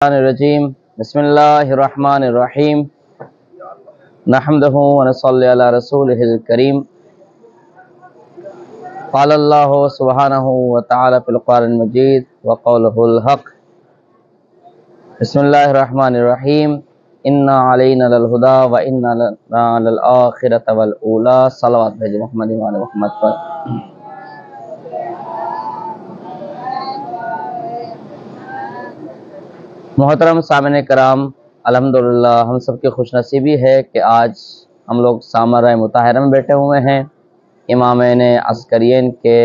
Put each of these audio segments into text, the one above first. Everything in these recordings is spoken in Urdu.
الرجیم بسم اللہ الرحمن الرحیم نحمدہ ونصلی علی رسولہ الکریم قال اللہ سبحانہ وتعالی فی القرآن المجید وقولہ الحق بسم اللہ الرحمن الرحیم انا علینا للہدی وانا لنا للآخرۃ والاولی صلوات بھیجے محمد وعلی محمد پر۔ محترم سامعین کرام، الحمدللہ ہم سب کی خوش نصیبی ہے کہ آج ہم لوگ سامرہ مطہرہ میں بیٹھے ہوئے ہیں۔ امامین عسکرین کے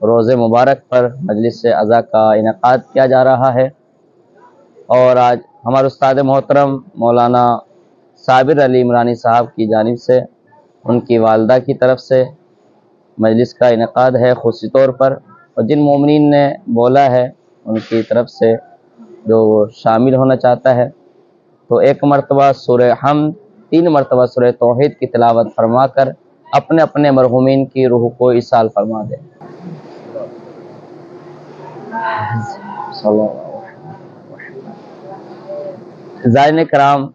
روزے مبارک پر مجلس عزا کا انعقاد کیا جا رہا ہے، اور آج ہمارے استاد محترم مولانا صابر علی عمرانی صاحب کی جانب سے ان کی والدہ کی طرف سے مجلس کا انعقاد ہے خصوصی طور پر، اور جن مومنین نے بولا ہے ان کی طرف سے جو شامل ہونا چاہتا ہے تو ایک مرتبہ سورہ حمد، 3 مرتبہ سورہ توحید کی تلاوت فرما کر اپنے اپنے مرحومین کی روح کو ایصال فرما دے۔ زائرین کرام،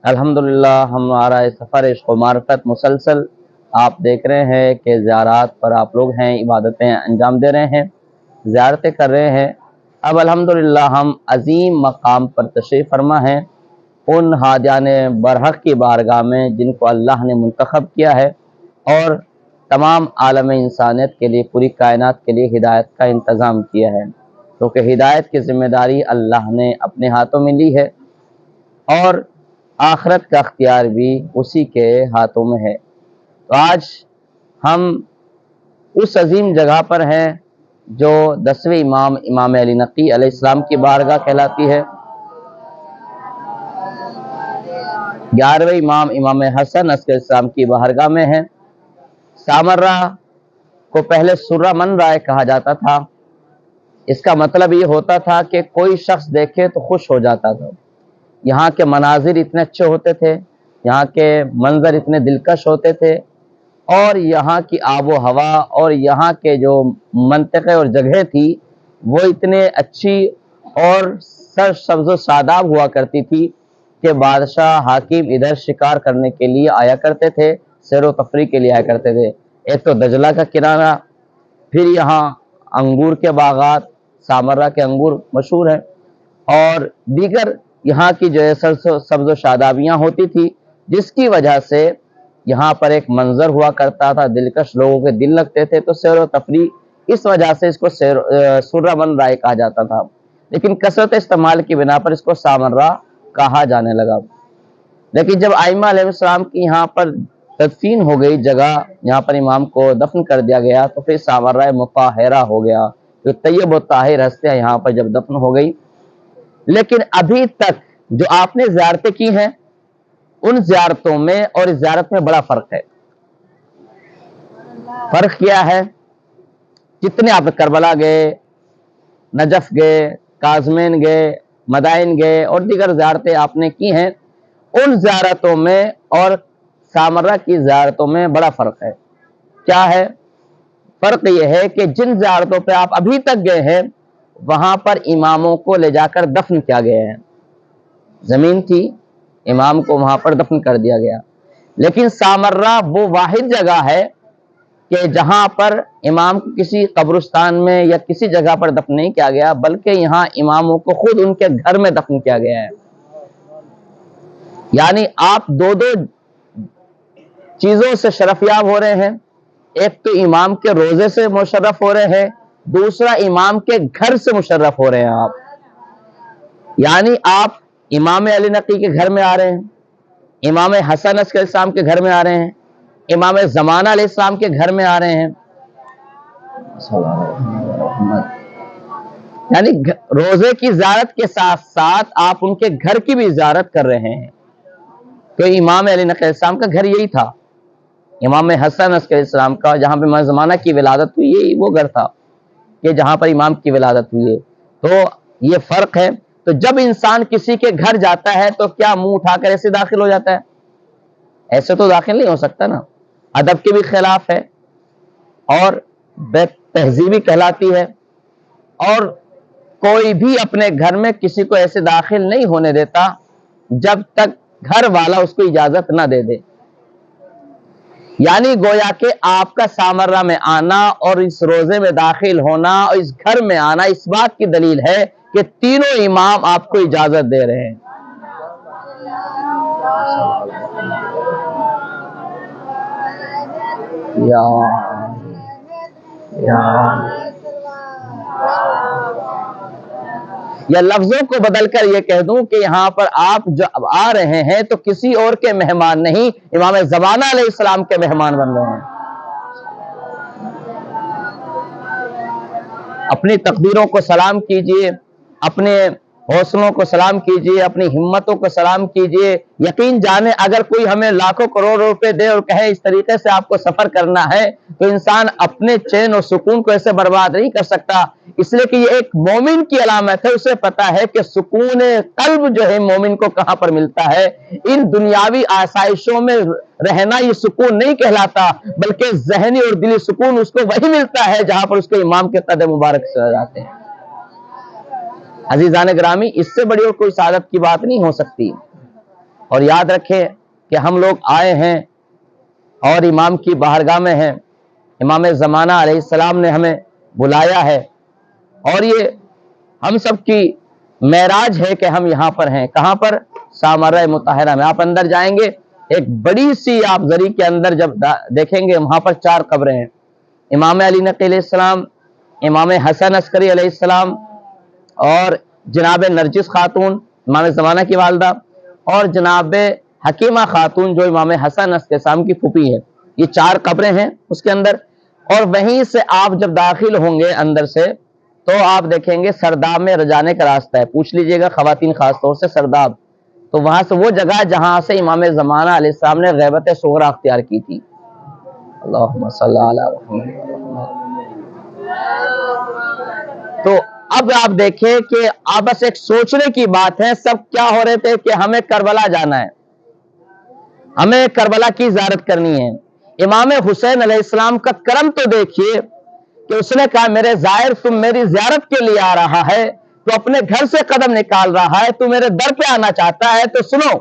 الحمدللہ ہمارا سفر عشق و معرفت مسلسل آپ دیکھ رہے ہیں کہ زیارات پر آپ لوگ ہیں، عبادتیں انجام دے رہے ہیں، زیارتیں کر رہے ہیں۔ اب الحمدللہ ہم عظیم مقام پر تشریف فرما ہیں، ان ہادیان برحق کی بارگاہ میں جن کو اللہ نے منتخب کیا ہے اور تمام عالم انسانیت کے لیے، پوری کائنات کے لیے ہدایت کا انتظام کیا ہے، کیونکہ ہدایت کی ذمہ داری اللہ نے اپنے ہاتھوں میں لی ہے اور آخرت کا اختیار بھی اسی کے ہاتھوں میں ہے۔ تو آج ہم اس عظیم جگہ پر ہیں جو 10ویں امام علی نقی علیہ السلام کی بارگاہ کہلاتی ہے۔ 11ویں امام حسن عسکری السلام کی بارگاہ میں ہے۔ سامرہ کو پہلے سرہ من رائے کہا جاتا تھا۔ اس کا مطلب یہ ہوتا تھا کہ کوئی شخص دیکھے تو خوش ہو جاتا تھا۔ یہاں کے مناظر اتنے اچھے ہوتے تھے، یہاں کے منظر اتنے دلکش ہوتے تھے، اور یہاں کی آب و ہوا اور یہاں کے جو منطقے اور جگہ تھی وہ اتنے اچھی اور سرسبز و شاداب ہوا کرتی تھی کہ بادشاہ حاکم ادھر شکار کرنے کے لیے آیا کرتے تھے، سیر و تفریح کے لیے آیا کرتے تھے۔ ایک تو دجلہ کا کنارہ، پھر یہاں انگور کے باغات، سامرہ کے انگور مشہور ہیں، اور دیگر یہاں کی جو ہے سبز و شادابیاں ہوتی تھی، جس کی وجہ سے یہاں پر ایک منظر ہوا کرتا تھا، دلکش لوگوں کے دل لگتے تھے۔ تو سیر و تفریح اس وجہ سے اس کو سرہ من رائے کہا جاتا تھا، لیکن کثرت استعمال کی بنا پر اس کو سامرہ کہا جانے لگا۔ لیکن جب ائمہ علیہ السلام کی یہاں پر تدفین ہو گئی، جگہ یہاں پر امام کو دفن کر دیا گیا، تو پھر سامرہ مطہرہ ہو گیا، جو طیب و طاہر ہستیاں یہاں پر جب دفن ہو گئی۔ لیکن ابھی تک جو آپ نے زیارتیں کی ہیں، ان زیارتوں میں اور اس زیارت میں بڑا فرق ہے۔ فرق کیا ہے؟ جتنے آپ کربلا گئے، نجف گئے، کاظمین گئے، مدائن گئے اور دیگر زیارتیں آپ نے کی ہیں، ان زیارتوں میں اور سامرہ کی زیارتوں میں بڑا فرق ہے۔ کیا ہے فرق؟ یہ ہے کہ جن زیارتوں پہ آپ ابھی تک گئے ہیں وہاں پر اماموں کو لے جا کر دفن کیا گیا ہے، زمین تھی، امام کو وہاں پر دفن کر دیا گیا۔ لیکن سامرہ وہ واحد جگہ ہے کہ جہاں پر امام کو کسی قبرستان میں یا کسی جگہ پر دفن نہیں کیا گیا، بلکہ یہاں اماموں کو خود ان کے گھر میں دفن کیا گیا ہے۔ یعنی آپ دو چیزوں سے شرفیاب ہو رہے ہیں، ایک تو امام کے روزے سے مشرف ہو رہے ہیں، دوسرا امام کے گھر سے مشرف ہو رہے ہیں آپ۔ یعنی آپ امام علی نقی کے گھر میں آ رہے ہیں، امام حسن عسکری السلام کے گھر میں آ رہے ہیں، امام زمانہ علیہ السلام کے گھر میں آ رہے ہیں۔ یعنی روزے کی زیارت کے ساتھ ساتھ آپ ان کے گھر کی بھی زیارت کر رہے ہیں۔ تو امام علی نقی السلام کا گھر یہی تھا، امام حسن عسکری السلام کا جہاں پہ زمانہ کی ولادت ہوئی، یہی وہ گھر تھا کہ جہاں پر امام کی ولادت ہوئی ہے۔ تو یہ فرق ہے۔ تو جب انسان کسی کے گھر جاتا ہے تو کیا منہ اٹھا کر ایسے داخل ہو جاتا ہے؟ ایسے تو داخل نہیں ہو سکتا نا، ادب کے بھی خلاف ہے اور بے تہذیبی کہلاتی ہے، اور کوئی بھی اپنے گھر میں کسی کو ایسے داخل نہیں ہونے دیتا جب تک گھر والا اس کو اجازت نہ دے دے. یعنی گویا کہ آپ کا سامرہ میں آنا اور اس روزے میں داخل ہونا اور اس گھر میں آنا اس بات کی دلیل ہے کہ تینوں امام آپ کو اجازت دے رہے ہیں. یا لفظوں کو بدل کر یہ کہہ دوں کہ یہاں پر آپ جب آ رہے ہیں تو کسی اور کے مہمان نہیں، امام زمانہ علیہ السلام کے مہمان بن رہے ہیں. اپنی تقدیروں کو سلام کیجئے، اپنے حوصلوں کو سلام کیجئے، اپنی ہمتوں کو سلام کیجئے. یقین جانے اگر کوئی ہمیں لاکھوں کروڑ روپے دے اور کہے اس طریقے سے آپ کو سفر کرنا ہے تو انسان اپنے چین اور سکون کو ایسے برباد نہیں کر سکتا. اس لیے کہ یہ ایک مومن کی علامت ہے، اسے پتا ہے کہ سکون قلب جو ہے مومن کو کہاں پر ملتا ہے. ان دنیاوی آسائشوں میں رہنا یہ سکون نہیں کہلاتا، بلکہ ذہنی اور دلی سکون اس کو وہی ملتا ہے جہاں پر اس کے امام کے قدم مبارک سے جاتے ہیں. عزیزان گرامی، اس سے بڑی اور کوئی سعادت کی بات نہیں ہو سکتی. اور یاد رکھیں کہ ہم لوگ آئے ہیں اور امام کی بارگاہ میں ہیں. امام زمانہ علیہ السلام نے ہمیں بلایا ہے اور یہ ہم سب کی معراج ہے کہ ہم یہاں پر ہیں. کہاں پر؟ سامرہ مطہرہ میں. آپ اندر جائیں گے، ایک بڑی سی آپ زری کے اندر جب دیکھیں گے وہاں پر 4 قبریں ہیں. امام علی نقی علیہ السلام، امام حسن عسکری علیہ السلام، اور جناب نرجس خاتون امام زمانہ کی والدہ، اور جناب حکیمہ خاتون جو امام حسن عسکری السلام کی پھوپھی ہے. یہ 4 قبریں ہیں اس کے اندر. اور وہیں سے آپ جب داخل ہوں گے اندر سے تو آپ دیکھیں گے سرداب میں رجانے کا راستہ ہے. پوچھ لیجئے گا خواتین خاص طور سے سرداب، تو وہاں سے وہ جگہ جہاں سے امام زمانہ علیہ السلام نے غیبت صغریٰ اختیار کی تھی. اللہم صلی علی محمد. تو اب آپ دیکھیں کہ بس ایک سوچنے کی بات ہے. سب کیا ہو رہے تھے کہ ہمیں کربلا جانا ہے، ہمیں کربلا کی زیارت کرنی ہے. امام حسین علیہ السلام کا کرم تو دیکھیے کہ اس نے کہا میرے زائر تم میری زیارت کے لیے آ رہا ہے، تو اپنے گھر سے قدم نکال رہا ہے، تو میرے در پہ آنا چاہتا ہے، تو سنو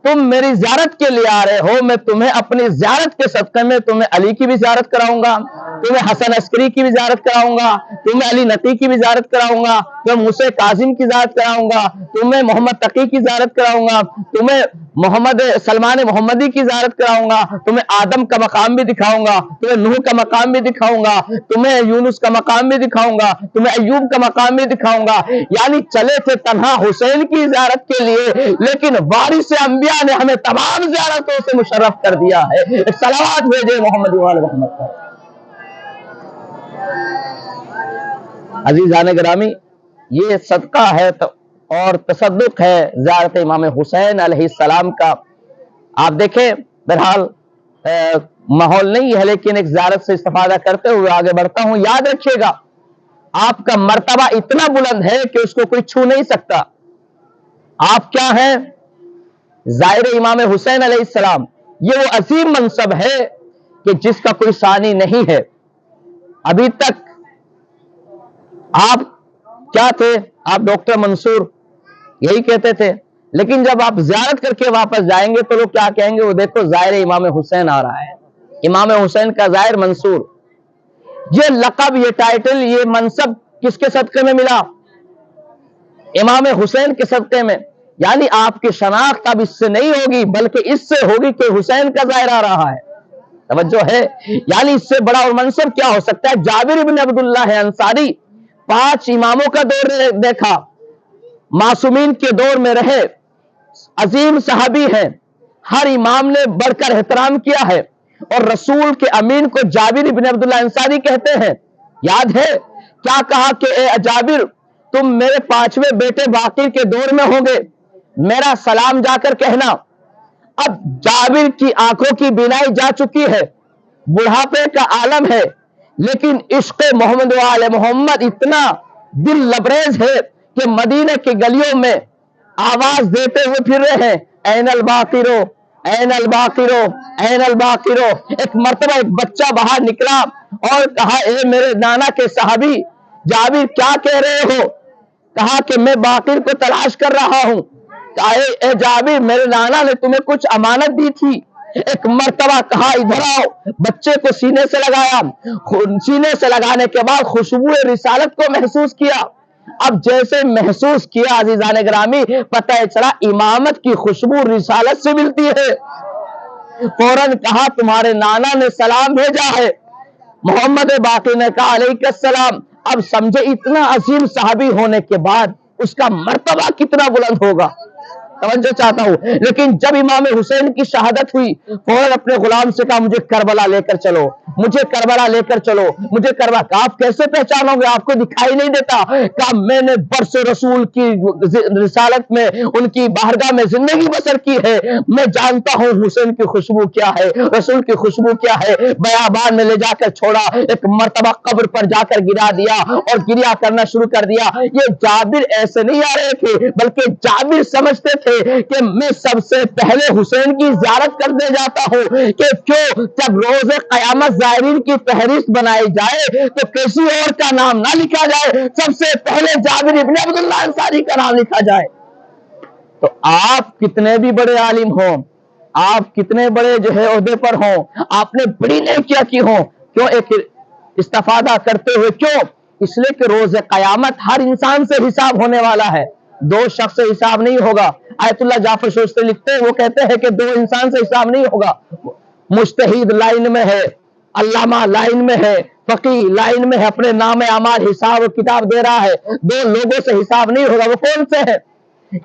تم میری زیارت کے لیے آ رہے ہو، میں تمہیں اپنی زیارت کے صدقے میں تمہیں علی کی بھی زیارت کراؤں گا، تمہیں حسن عسکری کی بھی زیارت کراؤں گا، تمہیں علی نقی کی بھی زیارت کراؤں گا، تمہیں موسیٰ کاظم کی زیارت کراؤں گا، تمہیں محمد تقی کی زیارت کراؤں گا، تمہیں محمد سلمان محمدی کی زیارت کراؤں گا، تمہیں آدم کا مقام بھی دکھاؤں گا، تمہیں نوح کا مقام بھی دکھاؤں گا، تمہیں یونس کا مقام بھی دکھاؤں گا، تمہیں ایوب کا مقام بھی دکھاؤں گا. یعنی چلے تھے تنہا حسین کی زیارت کے لیے، لیکن وارث انبیاء نے ہمیں تمام زیارتوں سے مشرف کر دیا ہے. صلوات بھیجے محمد وآل محمد پر. عزیزان گرامی، یہ صدقہ ہے اور تصدق ہے زیارت امام حسین علیہ السلام کا. آپ دیکھیں بہرحال ماحول نہیں ہے، لیکن ایک زیارت سے استفادہ کرتے ہوئے آگے بڑھتا ہوں. یاد رکھیے گا آپ کا مرتبہ اتنا بلند ہے کہ اس کو کوئی چھو نہیں سکتا. آپ کیا ہیں؟ زائر امام حسین علیہ السلام. یہ وہ عظیم منصب ہے کہ جس کا کوئی ثانی نہیں ہے. ابھی تک آپ کیا تھے؟ آپ ڈاکٹر منصور یہی کہتے تھے، لیکن جب آپ زیارت کر کے واپس جائیں گے تو لوگ کیا کہیں گے؟ وہ دیکھو زائر امام حسین آ رہا ہے، امام حسین کا زائر منصور. یہ لقب، یہ ٹائٹل، یہ منصب کس کے صدقے میں ملا؟ امام حسین کے صدقے میں. یعنی آپ کی شناخت اب اس سے نہیں ہوگی بلکہ اس سے ہوگی کہ حسین کا زائر آ رہا ہے. توجہ ہے؟ یعنی اس سے بڑا اور منصب کیا ہو سکتا ہے؟ جابر بن عبداللہ انصاری 5 اماموں کا دور دیکھا، معصومین کے دور میں رہے، عظیم صحابی ہیں، ہر امام نے بڑھ کر احترام کیا ہے، اور رسول کے امین کو جابر بن عبداللہ انصاری کہتے ہیں. یاد ہے کیا کہا کہ اے جابر تم میرے 5ویں بیٹے باقر کے دور میں ہوں گے، میرا سلام جا کر کہنا. اب جابر کی آنکھوں کی بینائی جا چکی ہے، بڑھاپے کا عالم ہے، لیکن عشق محمد و آل محمد اتنا دل لبریز ہے کہ مدینہ کی گلیوں میں آواز دیتے ہوئے پھر رہے ہیں، این الباقرو این الباقرو این الباقرو. ایک مرتبہ ایک بچہ باہر نکلا اور کہا اے میرے نانا کے صحابی جابر کیا کہہ رہے ہو؟ کہا کہ میں باقر کو تلاش کر رہا ہوں. کہا اے جابر میرے نانا نے تمہیں کچھ امانت دی تھی. ایک مرتبہ کہا ادھر آؤ, بچے کو سینے سے لگایا, سینے سے لگانے کے بعد خوشبو رسالت کو محسوس کیا. اب جیسے محسوس کیا عزیزان گرامی, پتہ چلا امامت کی خوشبو رسالت سے ملتی ہے. فوراً کہا تمہارے نانا نے سلام بھیجا ہے. محمد باقر نے کہا علیہ السلام. اب سمجھے اتنا عظیم صحابی ہونے کے بعد اس کا مرتبہ کتنا بلند ہوگا, توجہ چاہتا ہوں. لیکن جب امام حسین کی شہادت ہوئی, فوراً اپنے غلام سے کہا مجھے کربلا لے کر چلو, مجھے کربلا لے کر چلو, مجھے کربلا. کہا آپ کیسے پہچانو گے, آپ کو دکھائی نہیں دیتا؟ کہا میں نے برس رسول کی رسالت میں, ان کی بارگاہ میں زندگی بسر کی ہے, میں جانتا ہوں حسین کی خوشبو کیا ہے, رسول کی خوشبو کیا ہے. بیابان میں لے جا کر چھوڑا, ایک مرتبہ قبر پر جا کر گرا دیا اور گریا کرنا شروع کر دیا. یہ جابر ایسے نہیں آ رہے تھے, بلکہ جابر سمجھتے تھے کہ میں سب سے پہلے حسین کی زیارت کرنے جاتا ہوں, کہ کیوں جب روز قیامت زائرین کی فہرست بنائی جائے تو کسی اور کا نام نہ لکھا جائے, سب سے پہلے جابر ابن عبداللہ انصاری کا نام لکھا جائے. تو آپ کتنے بھی بڑے عالم ہوں, آپ کتنے بڑے جو ہے عہدے پر ہوں, آپ نے بڑی نیکیاں کی ہوں, کیوں ایک استفادہ کرتے ہوئے, کیوں اس لیے کہ روز قیامت ہر انسان سے حساب ہونے والا ہے, دو شخص سے حساب نہیں ہوگا. آیت اللہ جعفر شوستی لکھتے ہیں, وہ کہتے ہیں کہ دو انسان سے حساب نہیں ہوگا. مجتہد لائن میں ہے, علامہ لائن میں ہے, فقیہ لائن میں ہے, اپنے نام اعمال حساب کتاب دے رہا ہے, دو لوگوں سے حساب نہیں ہوگا. وہ کون سے ہیں؟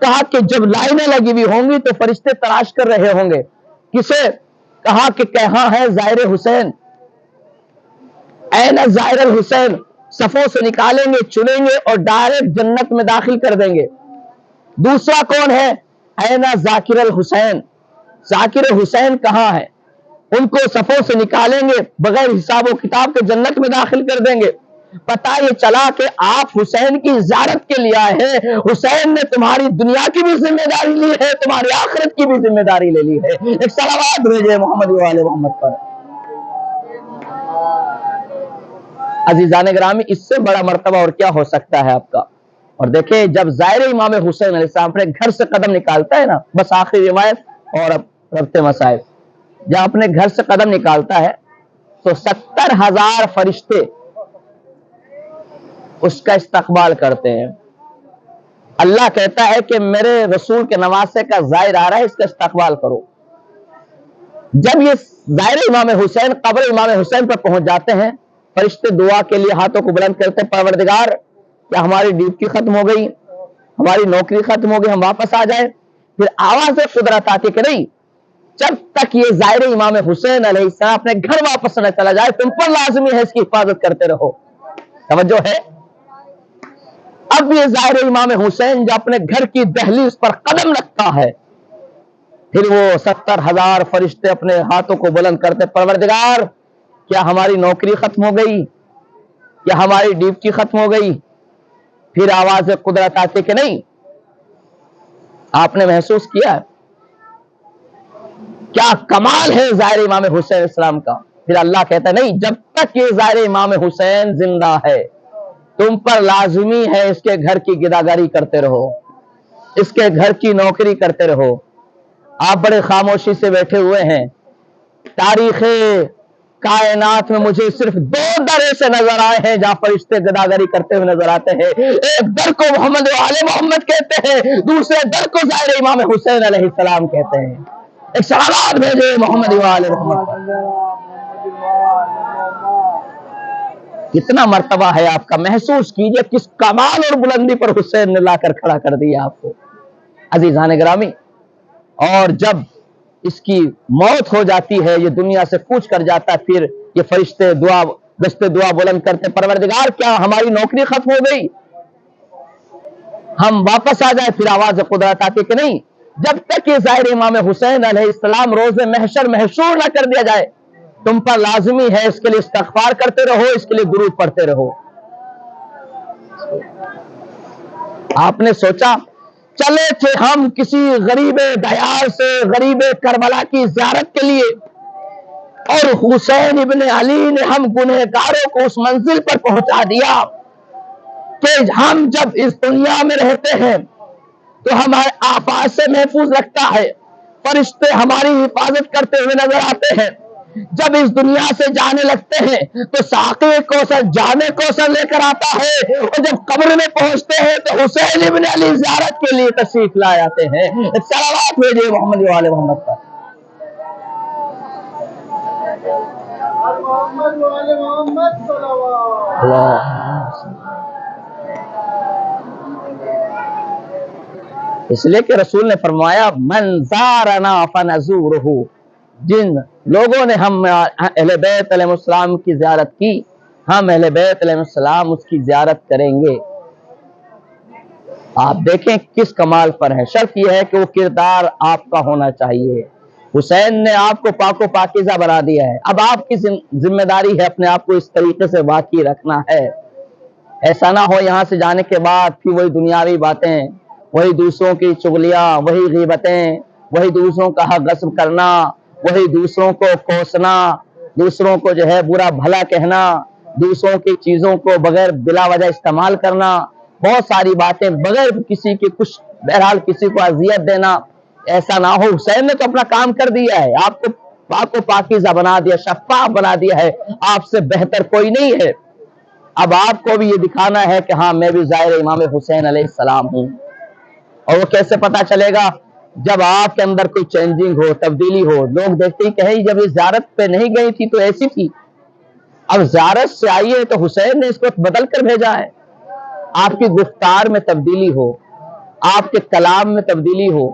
کہا کہ جب لائنیں لگی ہوئی ہوں گی تو فرشتے تلاش کر رہے ہوں گے. کسے؟ کہا کہ کہاں ہے زائر حسین, این زائر الحسین. صفوں سے نکالیں گے, چنیں گے اور ڈائریکٹ جنت میں داخل کر دیں گے. دوسرا کون ہے؟ این ذاکر الحسین, ذاکر حسین کہاں ہے؟ ان کو صفوں سے نکالیں گے, بغیر حساب و کتاب کے جنت میں داخل کر دیں گے. پتہ یہ چلا کہ آپ حسین کی زیارت کے لیے آئے ہیں, حسین نے تمہاری دنیا کی بھی ذمہ داری لی ہے, تمہاری آخرت کی بھی ذمہ داری لے لی ہے. ایک صلوات بھیجے محمد و آل محمد پر. عزیزان گرامی, اس سے بڑا مرتبہ اور کیا ہو سکتا ہے آپ کا؟ اور دیکھیں جب زائر امام حسین علیہ السلام اپنے گھر سے قدم نکالتا ہے نا, بس آخری روایت اور اب ربط مسائل, جب اپنے گھر سے قدم نکالتا ہے تو 70,000 فرشتے اس کا استقبال کرتے ہیں. اللہ کہتا ہے کہ میرے رسول کے نواسے کا زائر آ رہا ہے, اس کا استقبال کرو. جب یہ زائر امام حسین قبر امام حسین پر پہنچ جاتے ہیں, فرشتے دعا کے لیے ہاتھوں کو بلند کرتے ہیں, پروردگار کیا ہماری ڈیوٹی ختم ہو گئی, ہماری نوکری ختم ہو گئی, ہم واپس آ جائیں؟ پھر آواز قدرت آتی کہ نہیں, جب تک یہ زائر امام حسین علیہ السلام اپنے گھر واپس نہ چلا جائے تم پر لازمی ہے اس کی حفاظت کرتے رہو. توجہ ہے؟ اب یہ زائر امام حسین جو اپنے گھر کی دہلیز پر قدم رکھتا ہے, پھر وہ 70,000 فرشتے اپنے ہاتھوں کو بلند کرتے, پروردگار کیا ہماری نوکری ختم ہو گئی, کیا ہماری ڈیوٹی ختم ہو گئی؟ پھر آواز قدرت آتی کہ نہیں, آپ نے محسوس کیا کیا کمال ہے زائر امام حسین السلام کا؟ پھر اللہ کہتا ہے نہیں, جب تک یہ زائر امام حسین زندہ ہے تم پر لازمی ہے اس کے گھر کی گداگری کرتے رہو, اس کے گھر کی نوکری کرتے رہو. آپ بڑے خاموشی سے بیٹھے ہوئے ہیں, تاریخ کائنات میں مجھے صرف 2 در ایسے نظر آئے ہیں جہاں فرشتے گداگری کرتے ہوئے نظر آتے ہیں. ایک در کو محمد و آل محمد کہتے ہیں, دوسرے در کو زائر امام حسین علیہ السلام کہتے ہیں. ایک صلوات بھیجے محمد و آل محمد. کتنا مرتبہ ہے آپ کا, محسوس کیجئے کس کمال اور بلندی پر حسین نے لا کر کھڑا کر دیا آپ کو. عزیزان گرامی, اور جب اس کی موت ہو جاتی ہے, یہ دنیا سے کوچ کر جاتا ہے, پھر یہ فرشتے دستے دعا بلند کرتے, پروردگار کیا ہماری نوکری ختم ہو گئی, ہم واپس آ جائیں؟ پھر آواز قدرت آتی کہ نہیں, جب تک یہ زائر امام حسین علیہ السلام روز محشر محشور نہ کر دیا جائے تم پر لازمی ہے اس کے لیے استغفار کرتے رہو, اس کے لیے درود پڑھتے رہو. آپ نے سوچا چلے تھے ہم کسی غریب دیار سے غریب کربلا کی زیارت کے لیے, اور حسین ابن علی نے ہم گنہگاروں کو اس منزل پر پہنچا دیا. کہ ہم جب اس دنیا میں رہتے ہیں تو ہمارے آفات سے محفوظ رکھتا ہے، فرشتے ہماری حفاظت کرتے ہوئے نظر آتے ہیں۔ جب اس دنیا سے جانے لگتے ہیں تو ساقی کوثر جانے کوثر لے کر آتا ہے، اور جب قبر میں پہنچتے ہیں تو حسین ابن علی زیارت کے لیے تشریف لائے آتے ہیں۔ صلوات بھیجئے محمد وآل محمد پر۔ اس لیے کہ رسول نے فرمایا من زارنا فنزورہ، جن لوگوں نے ہم اہل بیت علیہ السلام کی زیارت کی، ہم اہل بیت علیہ السلام اس کی زیارت کریں گے۔ آپ دیکھیں کس کمال پر ہے، شرط یہ ہے کہ وہ کردار آپ کا ہونا چاہیے۔ حسین نے آپ کو پاک و پاکیزہ بنا دیا ہے، اب آپ کی ذمہ داری ہے اپنے آپ کو اس طریقے سے واقعی رکھنا ہے۔ ایسا نہ ہو یہاں سے جانے کے بعد پھر وہی دنیاوی باتیں، وہی دوسروں کی چغلیاں، وہی غیبتیں، وہی دوسروں کا حق غصب کرنا، وہی دوسروں کو کوسنا، دوسروں کو جو ہے برا بھلا کہنا، دوسروں کی چیزوں کو بغیر بلا وجہ استعمال کرنا، بہت ساری باتیں بغیر کسی کے کچھ، بہرحال کسی کو اذیت دینا، ایسا نہ ہو۔ حسین نے تو اپنا کام کر دیا ہے، آپ کو پاک و پاکیزہ بنا دیا، شفاف بنا دیا ہے، آپ سے بہتر کوئی نہیں ہے۔ اب آپ کو بھی یہ دکھانا ہے کہ ہاں میں بھی ظاہر امام حسین علیہ السلام ہوں۔ اور وہ کیسے پتا چلے گا؟ جب آپ کے اندر کوئی چینجنگ ہو، تبدیلی ہو، لوگ دیکھتے ہی کہیں جب یہ زیارت پہ نہیں گئی تھی تو ایسی تھی، اب زیارت سے آئی ہے تو حسین نے اس کو بدل کر بھیجا ہے۔ آپ کی گفتار میں تبدیلی ہو، آپ کے کلام میں تبدیلی ہو،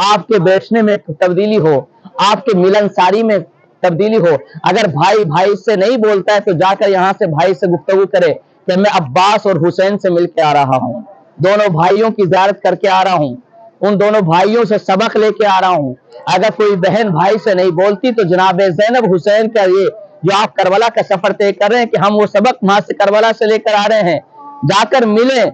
آپ کے بیٹھنے میں تبدیلی ہو، آپ کے ملن ساری میں تبدیلی ہو۔ اگر بھائی بھائی سے نہیں بولتا ہے تو جا کر یہاں سے بھائی سے گفتگو کرے کہ میں عباس اور حسین سے مل کے آ رہا ہوں، دونوں بھائیوں کی زیارت کر کے آ رہا ہوں، ان دونوں بھائیوں سے سبق لے کے آ رہا ہوں۔ اگر کوئی بہن بھائی سے نہیں بولتی تو جناب زینب حسین کا یہ جو آپ کربلا کا سفر طے کر رہے ہیں کہ ہم وہ سبق وہاں سے کربلا سے لے کر آ رہے ہیں، جا کر ملیں۔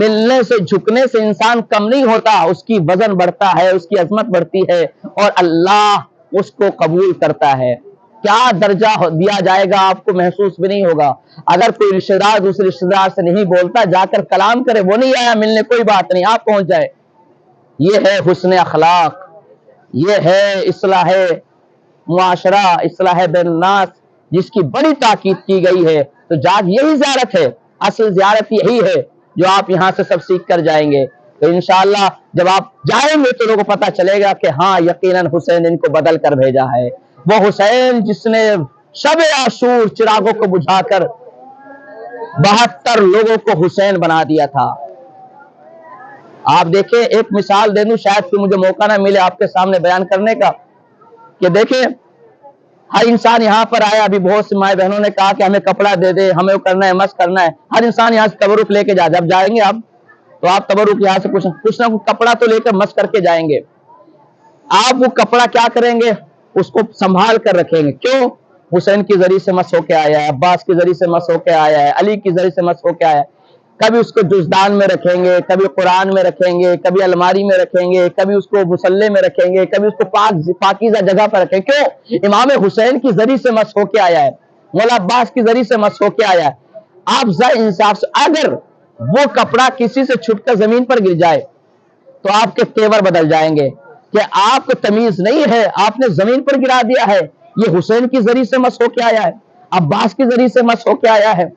ملنے سے جھکنے سے انسان کم نہیں ہوتا، اس کی وزن بڑھتا ہے، اس کی عظمت بڑھتی ہے، اور اللہ اس کو قبول کرتا ہے۔ کیا درجہ دیا جائے گا آپ کو محسوس بھی نہیں ہوگا۔ اگر کوئی رشتہ دار دوسرے رشتہ دار سے نہیں بولتا، جا کر کلام کرے، وہ نہیں آیا ملنے، کوئی بات نہیں، آپ پہنچ جائے۔ یہ ہے حسن اخلاق، یہ ہے اصلاح معاشرہ، اصلاح بین الناس، جس کی بڑی تاکید کی گئی ہے۔ تو یہی زیارت ہے، اصل زیارت یہی ہے جو آپ یہاں سے سب سیکھ کر جائیں گے۔ تو انشاءاللہ جب آپ جائیں گے تو لوگوں کو پتہ چلے گا کہ ہاں یقیناً حسین ان کو بدل کر بھیجا ہے۔ وہ حسین جس نے شب عاشور چراغوں کو بجھا کر 72 لوگوں کو حسین بنا دیا تھا۔ آپ دیکھیں، ایک مثال دے دوں، شاید کہ مجھے موقع نہ ملے آپ کے سامنے بیان کرنے کا، کہ دیکھیں ہر انسان یہاں پر آیا، ابھی بہت سی مائیں بہنوں نے کہا کہ ہمیں کپڑا دے دے، ہمیں وہ کرنا ہے، مس کرنا ہے۔ ہر انسان یہاں سے تبرک لے کے جب جائیں گے آپ تو آپ تبرک یہاں سے کچھ نہ کچھ کپڑا تو لے کر مس کر کے جائیں گے۔ آپ وہ کپڑا کیا کریں گے؟ اس کو سنبھال کر رکھیں گے۔ کیوں؟ حسین کی ذریعے سے مس ہو کے آیا ہے، عباس کے ذریعے سے مس ہو کے آیا ہے، علی کی ذریعے سے مس ہو کے آیا ہے۔ کبھی اس کو جزدان میں رکھیں گے، کبھی قرآن میں رکھیں گے، کبھی الماری میں رکھیں گے، کبھی اس کو مصلے میں رکھیں گے، کبھی اس کو پاکیزہ جگہ پر رکھیں گے۔ کیوں؟ امام حسین کی ذریعے سے مس ہو کے آیا ہے، مولا عباس کی ذریعے سے مس ہو کے آیا ہے۔ آپ ذرا انصاف سے، اگر وہ کپڑا کسی سے چھٹ کر زمین پر گر جائے تو آپ کے تیور بدل جائیں گے کہ آپ کو تمیز نہیں ہے، آپ نے زمین پر گرا دیا ہے۔ یہ حسین کی ذریعے سے مس ہو کے آیا ہے، عباس کی ذریعے سے مس ہو کے آیا ہے۔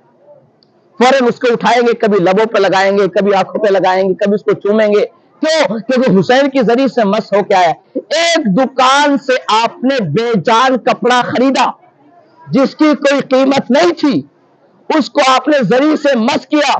فوراً اس کو اٹھائیں گے، کبھی لبوں پہ لگائیں گے، کبھی آنکھوں پہ لگائیں گے، کبھی اس کو چومیں گے۔ کیوں؟ کیونکہ حسین کی ذریعے سے مس ہو کے آیا ہے۔ ایک دکان سے آپ نے بے جان کپڑا خریدا جس کی کوئی قیمت نہیں تھی، اس کو آپ نے ذریعے سے مس کیا،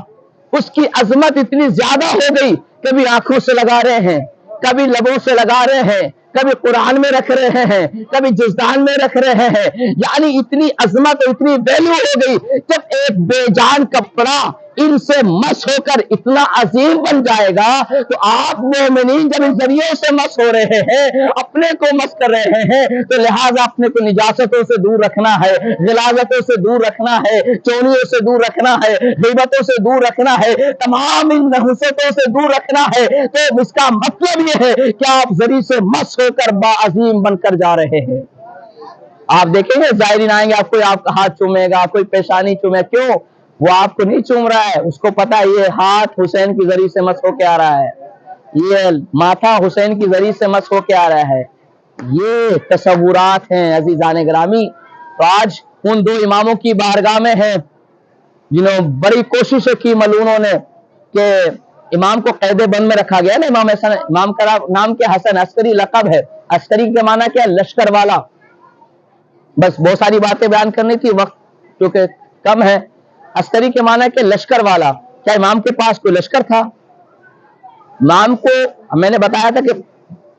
اس کی عظمت اتنی زیادہ ہو گئی، کبھی آنکھوں سے لگا رہے ہیں، کبھی لبوں سے لگا رہے ہیں، کبھی قرآن میں رکھ رہے ہیں، کبھی جزدان میں رکھ رہے ہیں، یعنی اتنی عظمت اور اتنی ویلیو ہو گئی۔ جب ایک بے جان کپڑا ان سے مس ہو کر اتنا عظیم بن جائے گا تو آپ مومنین جب ان ذریعے سے مس ہو رہے ہیں، اپنے کو مس کر رہے ہیں، تو لہٰذا اپنے کو نجاستوں سے دور رکھنا ہے، غلاظتوں سے دور رکھنا ہے، چونیوں سے دور رکھنا ہے، غیبتوں سے دور رکھنا ہے، تمام ان نحوستوں سے دور رکھنا ہے۔ تو اس کا مطلب یہ ہے کہ آپ ذریعے سے مس ہو کر باعظیم بن کر جا رہے ہیں۔ آپ دیکھیں گے زائرین آئیں گے، آپ کا ہاتھ چومے گا، کوئی پیشانی چومے، کیوں؟ وہ آپ کو نہیں چوم رہا ہے، اس کو پتا ہے یہ ہاتھ حسین کی ذریعے سے مس ہو کے آ رہا ہے، یہ ماتھا حسین کی ذریعے سے مس ہو کے آ رہا ہے۔ یہ تصورات ہیں عزیزان گرامی۔ تو آج ان دو اماموں کی بارگاہ میں ہیں جنہوں بڑی کوششیں کی ملعونوں نے کہ امام کو قید بند میں رکھا گیا نا، امام کا نام کیا؟ حسن عسکری لقب ہے۔ عسکری کے معنی کیا؟ لشکر والا۔ بس بہت ساری باتیں بیان کرنی تھی، وقت کیونکہ کم ہے۔ عسکری کے معنی کہ لشکر والا۔ کیا امام کے پاس کوئی لشکر تھا؟ امام کو میں نے بتایا تھا کہ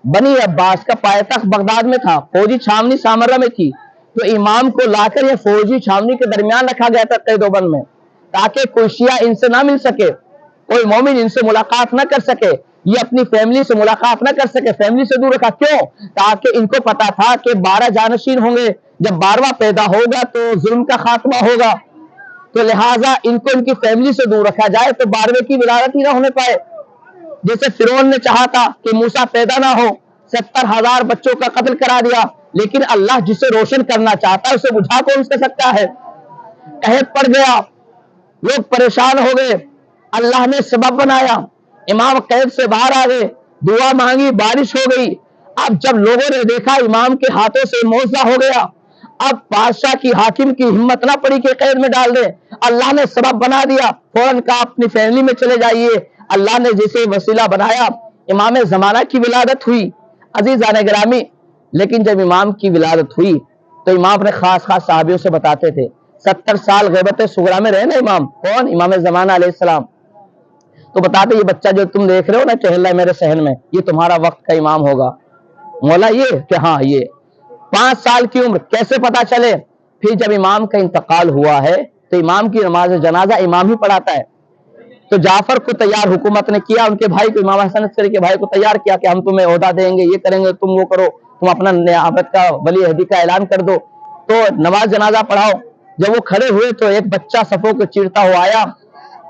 بنی عباس کا پائتخت بغداد میں تھا، فوجی چھاونی سامرہ میں تھی، تو امام کو لا کر یہ فوجی چھاونی کے درمیان رکھا گیا تھا قید و بند میں، تاکہ کوئی شیعہ ان سے نہ مل سکے، کوئی مومن ان سے ملاقات نہ کر سکے، یہ اپنی فیملی سے ملاقات نہ کر سکے، فیملی سے دور رکھا۔ کیوں؟ تاکہ ان کو پتا تھا کہ 12 جانشین ہوں گے، جب 12واں پیدا ہوگا تو ظلم کا خاتمہ ہوگا، تو لہٰذا ان کو ان کی فیملی سے دور رکھا جائے تو 12ویں کی ولادت ہی نہ ہونے پائے۔ جیسے فرعون نے چاہا تھا کہ موسیٰ پیدا نہ ہو، 70,000 بچوں کا قتل کرا دیا، لیکن اللہ جسے روشن کرنا چاہتا ہے اسے بجھا کون سکتا ہے؟ قحط پڑ گیا، لوگ پریشان ہو گئے، اللہ نے سبب بنایا، امام قید سے باہر آ گئے، دعا مانگی، بارش ہو گئی۔ اب جب لوگوں نے دیکھا امام کے ہاتھوں سے معجزہ ہو گیا، اب بادشاہ کی حاکم کی ہمت نہ پڑی کہ قید میں ڈال دے، اللہ نے سبب بنا دیا، فوراً کہا اپنی فیملی میں چلے جائیے۔ اللہ نے جسے وسیلہ بنایا، امام زمانہ کی ولادت ہوئی۔ عزیزان گرامی، لیکن جب امام کی ولادت ہوئی تو امام اپنے خاص صحابیوں سے بتاتے تھے، 70 سال غیبت صغریٰ میں رہے نا امام، کون؟ امام زمانہ علیہ السلام، تو بتاتے یہ بچہ جو تم دیکھ رہے ہو نا ٹہل رہا ہے میرے صحن میں، یہ تمہارا وقت کا امام ہوگا۔ مولا یہ کہ ہاں یہ 5 سال کی عمر کیسے پتا چلے؟ پھر جب امام کا انتقال ہوا ہے تو امام کی نماز جنازہ امام ہی پڑھاتا ہے، تو جعفر کو تیار حکومت نے کیا، ان کے بھائی کو، امام حسن عسکری کے بھائی کو تیار کیا کہ ہم تمہیں عہدہ دیں گے، یہ کریں گے، تم وہ کرو، تم اپنا نیابت کا ولی عہدی کا اعلان کر دو، تو نماز جنازہ پڑھاؤ۔ جب وہ کھڑے ہوئے تو ایک بچہ صفوں کو چیرتا ہوا آیا،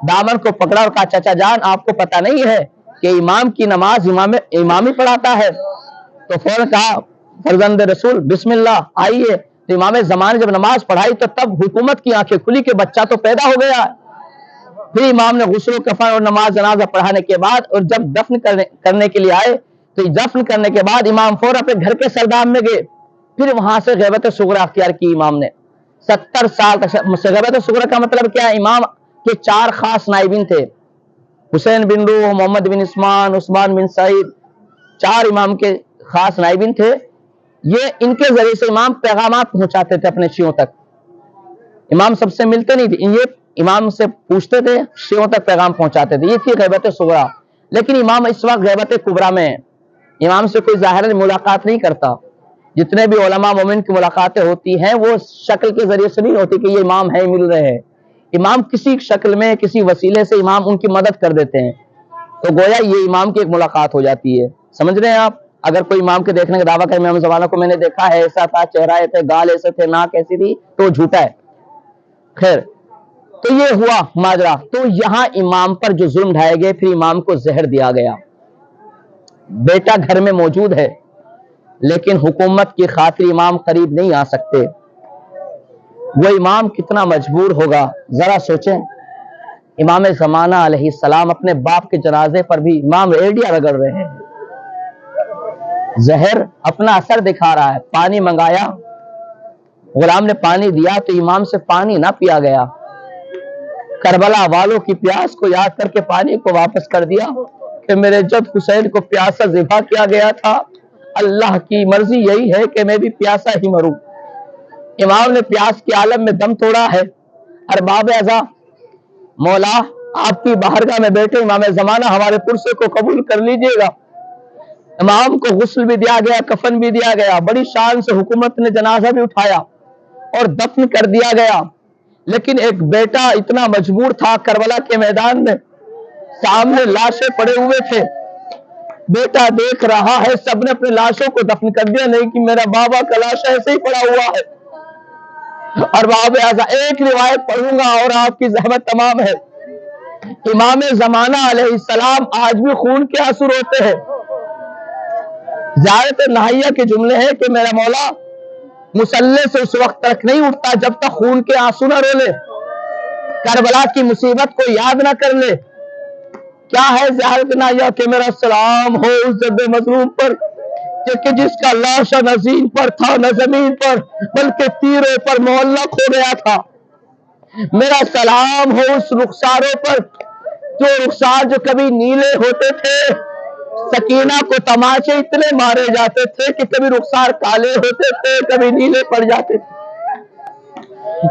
دامن کو پکڑا اور کہا چچا جان آپ کو پتہ نہیں ہے کہ امام کی نماز امام ہی پڑھاتا ہے؟ تو فوراً کہا فرزند رسول بسم اللہ آئیے۔ تو امام زمان جب نماز پڑھائی تو تب حکومت کی آنکھیں کھلی کہ بچہ تو پیدا ہو گیا۔ پھر امام نے غسل و کفن اور نماز جنازہ پڑھانے کے بعد اور جب دفن کرنے کے لیے آئے تو دفن کرنے کے بعد امام فوراً اپنے گھر کے سردام میں گئے، پھر وہاں سے غیبت صغریٰ اختیار کی امام نے 70 سال تک۔ غیبت صغریٰ کا مطلب کیا ہے؟ امام کے 4 خاص نائبین تھے، حسین بن روح، محمد بن عثمان، عثمان بن سعید، 4 امام کے خاص نائبین تھے، یہ ان کے ذریعے سے امام پیغامات پہنچاتے تھے اپنے شیعوں تک۔ امام سب سے ملتے نہیں تھے، یہ امام سے پوچھتے تھے، شیعوں تک پیغام پہنچاتے تھے، یہ تھی غیبت صغریٰ۔ لیکن امام اس وقت غیبت کبریٰ میں ہے، امام سے کوئی ظاہراً ملاقات نہیں کرتا۔ جتنے بھی علماء مومن کی ملاقاتیں ہوتی ہیں وہ شکل کے ذریعے سے نہیں ہوتی کہ یہ امام ہے مل رہے ہیں، امام کسی شکل میں کسی وسیلے سے امام ان کی مدد کر دیتے ہیں، تو گویا یہ امام کی ایک ملاقات ہو جاتی ہے۔ سمجھ رہے ہیں آپ؟ اگر کوئی امام کے دیکھنے کا دعویٰ کرے امام زمانہ کو میں نے دیکھا ہے، ایسا تھا، چہرہ ایسے، گال ایسے تھے، ناک ایسی تھی، تو وہ جھوٹا ہے۔ خیر، تو یہ ہوا ماجرا۔ تو یہاں امام پر جو ظلم ڈھائے گئے، پھر امام کو زہر دیا گیا۔ بیٹا گھر میں موجود ہے لیکن حکومت کی خاطر امام قریب نہیں آ سکتے، وہ امام کتنا مجبور ہوگا ذرا سوچیں۔ امام زمانہ علیہ السلام اپنے باپ کے جنازے پر بھی امام ایڈیا رگڑ رہے ہیں، زہر اپنا اثر دکھا رہا ہے۔ پانی منگایا، غلام نے پانی دیا تو امام سے پانی نہ پیا گیا، کربلا والوں کی پیاس کو یاد کر کے پانی کو واپس کر دیا کہ میرے جد حسین کو پیاسا ذبح کیا گیا تھا، اللہ کی مرضی یہی ہے کہ میں بھی پیاسا ہی مروں۔ امام نے پیاس کے عالم میں دم توڑا ہے۔ ارباب اعضاء، مولا آپ کی بارگاہ میں بیٹھے امام زمانہ ہمارے پرسے کو قبول کر لیجئے گا۔ امام کو غسل بھی دیا گیا، کفن بھی دیا گیا، بڑی شان سے حکومت نے جنازہ بھی اٹھایا اور دفن کر دیا گیا، لیکن ایک بیٹا اتنا مجبور تھا، کربلا کے میدان میں سامنے لاشیں پڑے ہوئے تھے، بیٹا دیکھ رہا ہے، سب نے اپنے لاشوں کو دفن کر دیا، نہیں کہ میرا بابا کا لاش ایسے ہی پڑا ہوا ہے۔ اور باب اعظم ایک روایت پڑھوں گا اور آپ کی زحمت تمام ہے۔ امام زمانہ علیہ السلام آج بھی خون کے آنسو روتے ہیں۔ زیارت نہائیہ کے جملے ہیں کہ میرا مولا مصلی سے اس وقت تک نہیں اٹھتا جب تک خون کے آنسو نہ رو لے۔ کربلا کی مصیبت کو یاد نہ کر لے؟ کیا ہے زیارت نایہ کہ میرا سلام ہو اس جد مظلوم پر کہ جس کا لاشا نہ زمین پر تھا نہ زمین پر بلکہ تیروں پر معلق ہو گیا تھا۔ میرا سلام ہو اس رخساروں پر جو رخسار جو کبھی نیلے ہوتے تھے، سکینہ کو تماچے اتنے مارے جاتے تھے کہ کبھی رخسار کالے ہوتے تھے کبھی نیلے پڑ جاتے تھے۔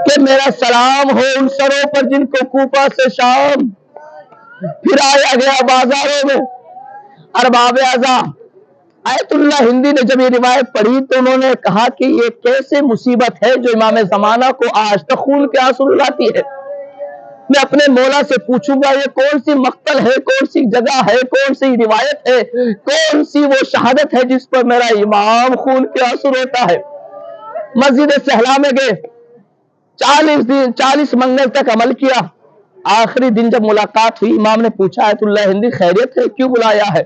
کہ میرا سلام ہو ان سروں پر جن کو کوفہ سے شام پھرایا گیا بازاروں میں۔ ارباب اعضاء آیت اللہ ہندی نے جب یہ روایت پڑھی تو انہوں نے کہا کہ یہ کیسے مصیبت ہے جو امام زمانہ کو آج تک خون کے آنسو رلاتی ہے۔ میں اپنے مولا سے پوچھوں گا یہ کون سی مقتل ہے، کون سی جگہ ہے، کون سی روایت ہے، کون سی وہ شہادت ہے جس پر میرا امام خون کے آنسو روتا ہے۔ مسجد صحرا میں گئے، 40 منگل تک عمل کیا۔ آخری دن جب ملاقات ہوئی امام نے پوچھا آیت اللہ ہندی خیریت ہے، کیوں بلایا ہے؟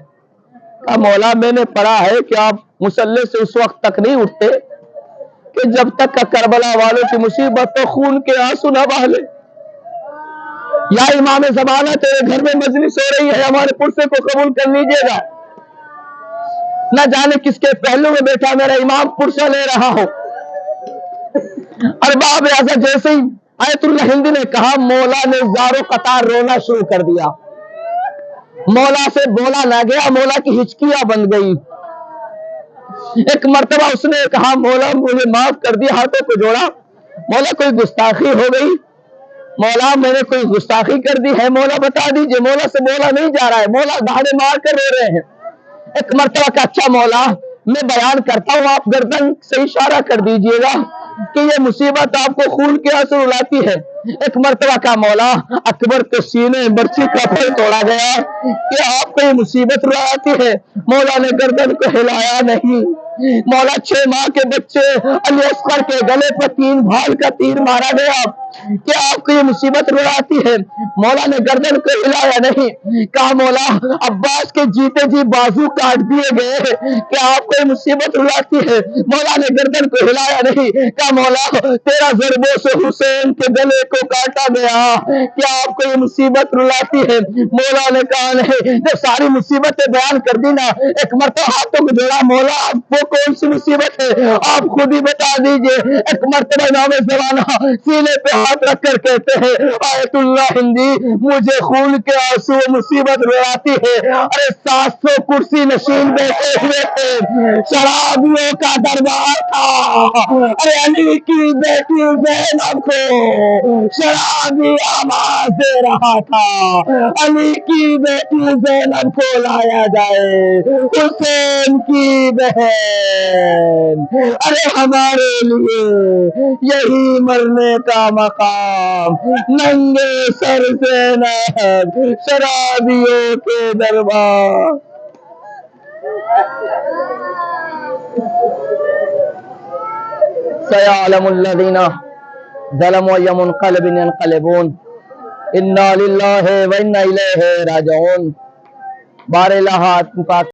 کہا مولا میں نے پڑھا ہے کہ آپ مصلی سے اس وقت تک نہیں اٹھتے کہ جب تک کہ کربلا والوں کی مصیبت تو خون کے آنسو نہ بہلے۔ یا امام زمانہ تیرے گھر میں مجلس ہو رہی ہے، ہمارے پرسے کو قبول کر لیجئے گا۔ نہ جانے کس کے پہلو میں بیٹھا میرا امام پرسہ لے رہا ہو۔ ارباب اعضاء جیسے ہی آیت اللہ ہندی نے کہا مولا نے زارو قطار رونا شروع کر دیا۔ مولا سے بولا نہ گیا، مولا کی ہچکیاں بن گئی۔ ایک مرتبہ اس نے کہا مولا مجھے معاف کر دیا، ہاتھوں کو جوڑا، مولا کوئی گستاخی ہو گئی، مولا میں نے کوئی گستاخی کر دی ہے، مولا بتا دیجئے۔ مولا سے بولا نہیں جا رہا ہے، مولا دھاڑے مار کر رو رہے ہیں۔ ایک مرتبہ کہ اچھا مولا میں بیان کرتا ہوں، آپ گردن سے اشارہ کر دیجئے گا کہ یہ مصیبت آپ کو خون کے آنسو رلاتی ہے۔ ایک مرتبہ کا مولا اکبر کے سینے برچی کا پھل توڑا گیا کہ آپ کو یہ مصیبت رلاتی ہے۔ مولا نے گردن کو ہلایا نہیں۔ مولا 6 ماہ کے بچے علی اصغر کے گلے پر 3 بھال کا تیر مارا گیا کہ آپ کو یہ مصیبت رلاتی ہے۔ مولا نے گردن کو ہلایا نہیں۔ کہا مولا عباس کے جیتے جی بازو کاٹ دیے گئے کہ آپ کو یہ مصیبت رلاتی ہے۔ مولا نے گردن کو ہلایا نہیں۔ کہا مولا 13 ضربوں سے حسین کے گلے کو کاٹا گیا کہ آپ کو یہ مصیبت رلاتی ہے۔ مولا نے کہا نہیں، جب ساری مصیبتیں بیان کر دی نا، ایک مرتبہ ہاتھوں کو جوڑا، مولا آپ وہ کون سی مصیبت ہے آپ خود ہی بتا دیجئے۔ ایک مرتبہ امام زمانہ سینے پہ ہاتھ رکھ کر کہتے ہیں آیت اللہ ہندی مجھے خون کے آنسو مصیبت رلاتی ہے۔ ارے 700 کرسی نشین بیٹھے ہوئے تھے، شرابیوں کا دربار تھا۔ ارے علی کی بیٹی زینب کو شرابی آواز دے رہا تھا علی کی بیٹی زینب کو لایا جائے، حسین کی بہن۔ ارے ہمارے لیے یہی مرنے کا مقام، ننگے سر زینب شرابیوں کے دربار۔ سَيَعْلَمُ الَّذِينَ ظَلَمُوا أَيَّ مُنقَلِبٍ يَنقَلِبُونَ اِنَّا لِلَّهِ وَإِنَّا إِلَيْهِ رَاجِعُونَ۔ بار الہ پاک